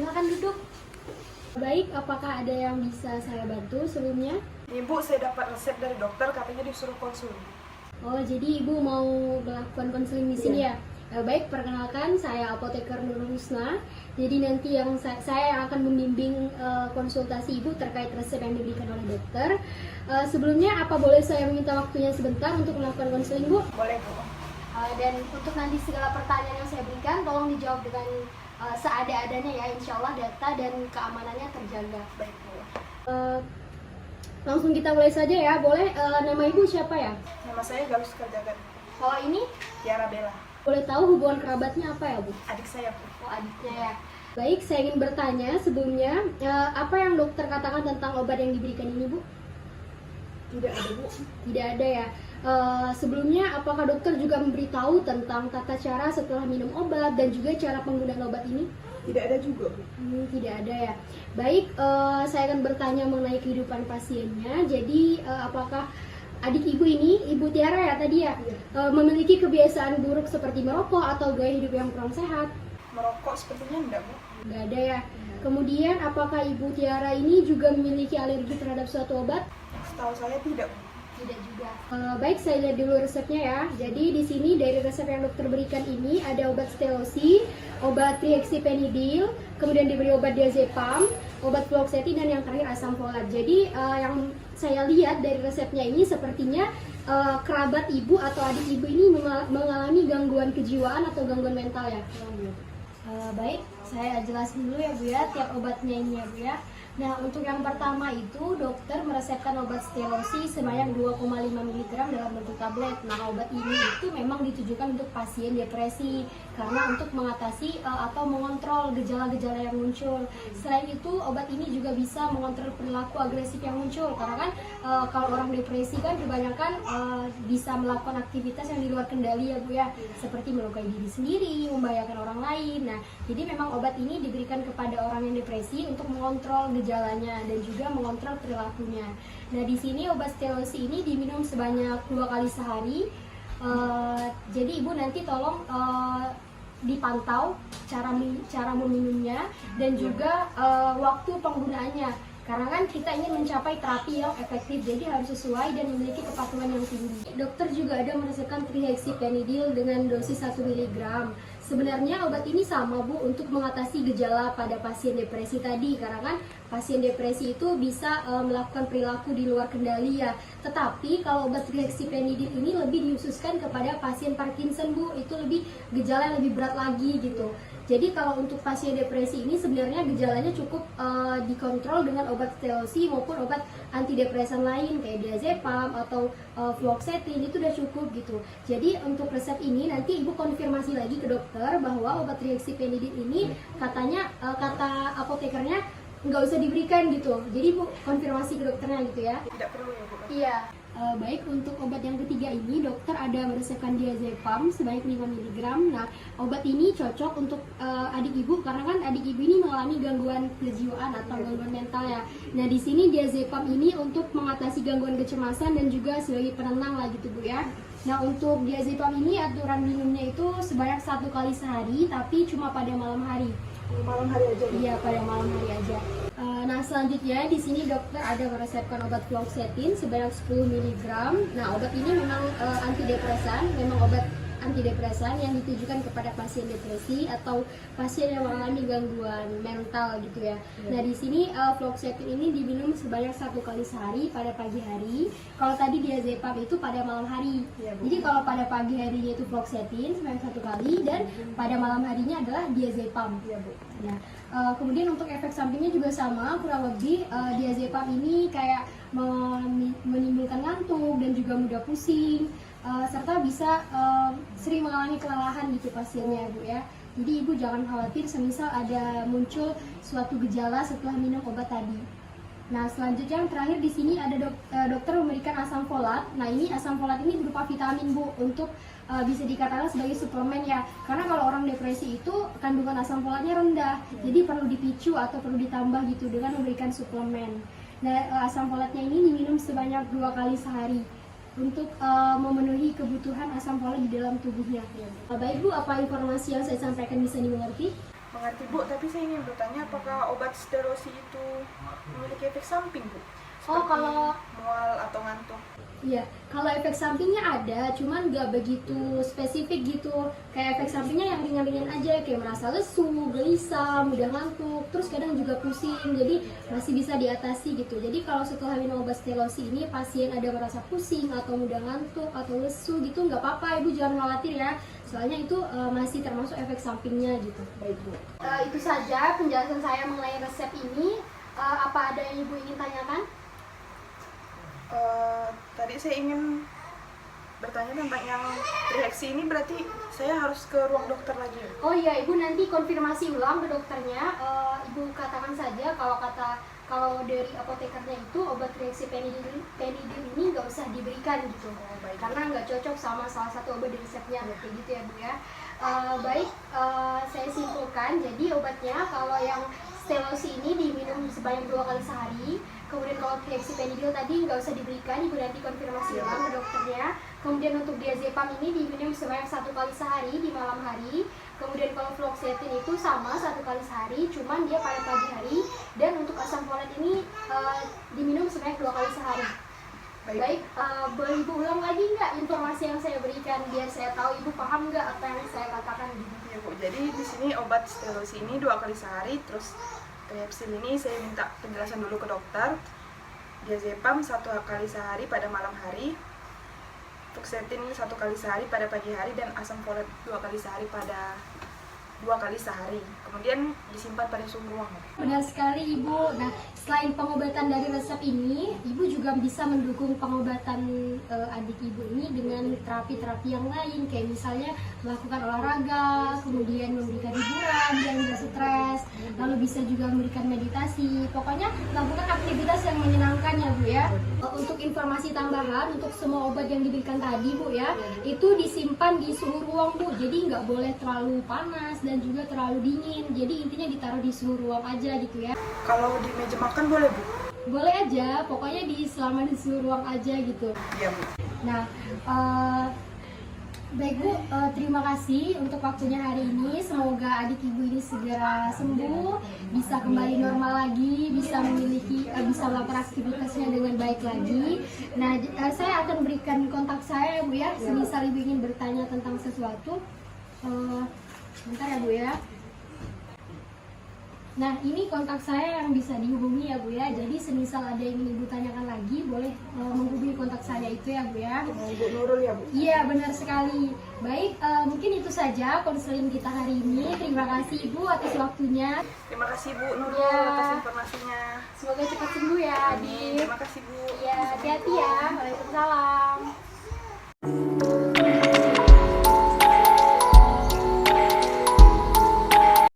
Silakan duduk. Baik, apakah ada yang bisa saya bantu sebelumnya? Ibu, saya dapat resep dari dokter, katanya disuruh konsul. Oh, jadi Ibu mau melakukan konseling di sini ya? Baik, perkenalkan saya apoteker Nurul Husna. Jadi nanti yang saya yang akan membimbing konsultasi Ibu terkait resep yang diberikan oleh dokter. Sebelumnya, apa boleh saya meminta waktunya sebentar untuk melakukan konseling, Bu? Boleh, Bu. Dan untuk nanti segala pertanyaan yang saya berikan, tolong dijawab dengan seada-adanya ya. Insya Allah data dan keamanannya terjaga. Baik, Bu. Langsung kita mulai saja ya. Boleh, nama Ibu siapa ya? Nama saya Galus Kerjagan. Kalau ini, Tiara Bella. boleh tahu hubungan kerabatnya apa ya, Bu? Adik saya, Bu. Oh, adiknya ya. Baik, saya ingin bertanya sebelumnya, apa yang dokter katakan tentang obat yang diberikan ini, Bu? Tidak ada, Bu. Tidak ada ya. Sebelumnya, apakah dokter juga memberitahu tentang tata cara setelah minum obat dan juga cara penggunaan obat ini? Tidak ada juga, Bu. Tidak ada ya. Baik, saya akan bertanya mengenai kehidupan pasiennya. Jadi, apakah adik Ibu ini, Ibu Tiara ya tadi ya, memiliki kebiasaan buruk seperti merokok atau gaya hidup yang kurang sehat? Merokok sepertinya enggak, Bu. Nggak ada ya. Kemudian, apakah Ibu Tiara ini juga memiliki alergi terhadap suatu obat? Setahu saya tidak, Bu. Tidak juga. Baik, saya lihat dulu resepnya ya. Jadi di sini dari resep yang dokter berikan ini ada obat Stelosi, obat trihexyphenidyl, kemudian diberi obat diazepam, obat fluoxetine, dan yang terakhir asam folat. Jadi yang saya lihat dari resepnya ini sepertinya kerabat ibu atau adik ibu ini mengalami gangguan kejiwaan atau gangguan mental ya. Baik, saya jelasin dulu ya Bu ya, tiap obatnya ini ya Bu ya. Nah, untuk yang pertama itu dokter meresepkan obat Stelosi sebanyak 2,5 mg dalam bentuk tablet. Nah, obat ini itu memang ditujukan untuk pasien depresi karena untuk mengatasi atau mengontrol gejala-gejala yang muncul. Selain itu, obat ini juga bisa mengontrol perilaku agresif yang muncul karena kan kalau orang depresi kan kebanyakan bisa melakukan aktivitas yang di luar kendali ya Bu ya, seperti melukai diri sendiri, membahayakan orang lain. Nah, jadi memang obat ini diberikan kepada orang yang depresi untuk mengontrol gejalanya dan juga mengontrol perilakunya. Nah, di sini obat Stelosi ini diminum sebanyak 2 kali sehari. Jadi Ibu nanti tolong dipantau cara meminumnya dan juga waktu penggunaannya. Karena kan kita ingin mencapai terapi yang efektif, jadi harus sesuai dan memiliki kepatuhan yang tinggi. Dokter juga ada meresepkan trihexyphenidyl dengan dosis 1 mg. Sebenarnya obat ini sama Bu untuk mengatasi gejala pada pasien depresi tadi, karena kan pasien depresi itu bisa melakukan perilaku di luar kendali ya. Tetapi kalau obat trihexyphenidyl ini lebih dikhususkan kepada pasien Parkinson Bu, itu lebih gejala yang lebih berat lagi gitu. Jadi kalau untuk pasien depresi ini sebenarnya gejalanya cukup dikontrol dengan obat Stelosi maupun obat antidepresan lain kayak diazepam atau fluoxetine, itu udah cukup gitu. Jadi untuk resep ini nanti Ibu konfirmasi lagi ke dokter bahwa obat trihexyphenidyl ini katanya kata apotekernya nggak usah diberikan gitu. Jadi Ibu konfirmasi ke dokternya gitu ya. Tidak perlu ya, Bu. Iya. Baik, untuk obat yang ketiga ini dokter ada meresepkan diazepam sebanyak 5 mg. Nah, obat ini cocok untuk adik ibu karena kan adik ibu ini mengalami gangguan kejiwaan atau gangguan mental ya. Nah, di sini diazepam ini untuk mengatasi gangguan kecemasan dan juga sebagai penenang lah gitu Bu ya. Nah, untuk diazepam ini aturan minumnya itu sebanyak 1 kali sehari tapi cuma pada malam hari. Malam hari aja, Bu. Iya, pada malam hari aja. Nah, selanjutnya di sini dokter ada meresepkan obat fluoxetine sebanyak 10 mg. Nah, obat ini memang antidepresan, memang obat antidepresan yang ditujukan kepada pasien depresi atau pasien yang mengalami gangguan mental gitu ya. Nah, di sini fluoxetine ini diminum sebanyak 1 kali sehari pada pagi hari. Kalau tadi diazepam itu pada malam hari. Ya, Bu. Jadi kalau pada pagi harinya itu fluoxetine sebanyak 1 kali dan pada malam harinya adalah diazepam. Ya, Bu. Nah, kemudian untuk efek sampingnya juga sama, kurang lebih diazepam ini kayak menimbulkan ngantuk dan juga mudah pusing, serta bisa sering mengalami kelelahan gitu pasiennya Bu ya. Jadi Ibu jangan khawatir semisal ada muncul suatu gejala setelah minum obat tadi. Nah, selanjutnya yang terakhir di sini ada dokter memberikan asam folat. Nah, ini asam folat ini berupa vitamin Bu untuk bisa dikatakan sebagai suplemen ya. Karena kalau orang depresi itu kandungan asam folatnya rendah, jadi perlu dipicu atau perlu ditambah gitu dengan memberikan suplemen. Nah, asam folatnya ini diminum sebanyak 2 kali sehari untuk memenuhi kebutuhan asam folat di dalam tubuhnya. Baik Bu, apa informasi yang saya sampaikan bisa dimengerti? Mengerti Bu, tapi saya ingin bertanya apakah obat sterosi itu memiliki efek samping Bu? Oh, kalau mual atau ngantuk? iya, kalau efek sampingnya ada, cuman nggak begitu spesifik gitu. Kayak efek sampingnya yang ringan-ringan aja, kayak merasa lesu, gelisah, mudah ngantuk, terus kadang juga pusing. Jadi masih bisa diatasi gitu. Jadi kalau setelah minum obat stelosi ini pasien ada merasa pusing atau mudah ngantuk atau lesu gitu, nggak apa-apa, Ibu jangan khawatir ya. Soalnya itu masih termasuk efek sampingnya gitu. Baik Bu. Itu saja penjelasan saya mengenai resep ini. Apa ada yang Ibu ingin tanyakan? Tadi saya ingin bertanya tentang yang reaksi ini, berarti saya harus ke ruang dokter lagi ya? Oh iya, Ibu nanti konfirmasi ulang ke dokternya. Ibu katakan saja kalau dari apotekernya itu obat reaksi penidil ini nggak usah diberikan gitu. Baik. Karena nggak cocok sama salah satu obat di resepnya, kayak gitu ya Bu ya. Saya simpulkan, jadi obatnya kalau yang stelosi ini diminum sebanyak 2 kali sehari. Kemudian kalau triaxiphenidil tadi nggak usah diberikan, Ibu nanti konfirmasi ulang ke dokternya. Kemudian untuk diazepam ini diminum sebanyak 1 kali sehari di malam hari. Kemudian kalau fluoxetine itu sama 1 kali sehari, cuman dia pada pagi hari. Dan untuk asam folat ini diminum sebanyak 2 kali sehari. Baik, boleh Ibu ulang lagi nggak informasi yang saya berikan biar saya tahu Ibu paham nggak apa yang saya katakan gitu? Ya Bu, jadi di sini obat sterosi ini 2 kali sehari, terus triepsil ini saya minta penjelasan dulu ke dokter. Diazepam 1 kali sehari pada malam hari, fluoxetine 1 kali sehari pada pagi hari, dan asam folat 2 kali sehari pada 2 kali sehari. Kemudian disimpan pada suhu ruang. Benar sekali Ibu. Nah, selain pengobatan dari resep ini, Ibu juga bisa mendukung pengobatan adik Ibu ini dengan terapi-terapi yang lain, kayak misalnya melakukan olahraga, kemudian memberikan hiburan biar tidak stres, lalu bisa juga memberikan meditasi. Pokoknya lakukan aktivitas yang menyenangkan ya Bu ya. Untuk informasi tambahan, untuk semua obat yang diberikan tadi Bu ya, itu disimpan di suhu ruang Bu. Jadi nggak boleh terlalu panas dan juga terlalu dingin. Jadi intinya ditaruh di suhu ruang aja gitu ya. Kalau di meja makan boleh Bu? Boleh aja, pokoknya selama di suhu ruang aja gitu. Iya Bu. Nah, baik Bu, terima kasih untuk waktunya hari ini. Semoga adik Ibu ini segera sembuh, bisa kembali normal lagi, bisa bisa melakukan aktivitasnya dengan baik lagi. Nah, saya akan berikan kontak saya Bu ya, semisal Ibu ingin bertanya tentang sesuatu. Bentar ya Bu ya. Nah, ini kontak saya yang bisa dihubungi ya Bu ya. Jadi semisal ada yang ingin Ibu tanyakan lagi, boleh menghubungi kontak saya itu ya Bu ya. Bu Nurul ya Bu? Iya, benar sekali. Baik, mungkin itu saja konseling kita hari ini. Terima kasih Ibu atas waktunya. Terima kasih Bu Nurul Ya. atas informasinya. Semoga cepat sembuh ya Amin. adik. Terima kasih Bu. Ya, hati-hati ya. Waalaikumsalam.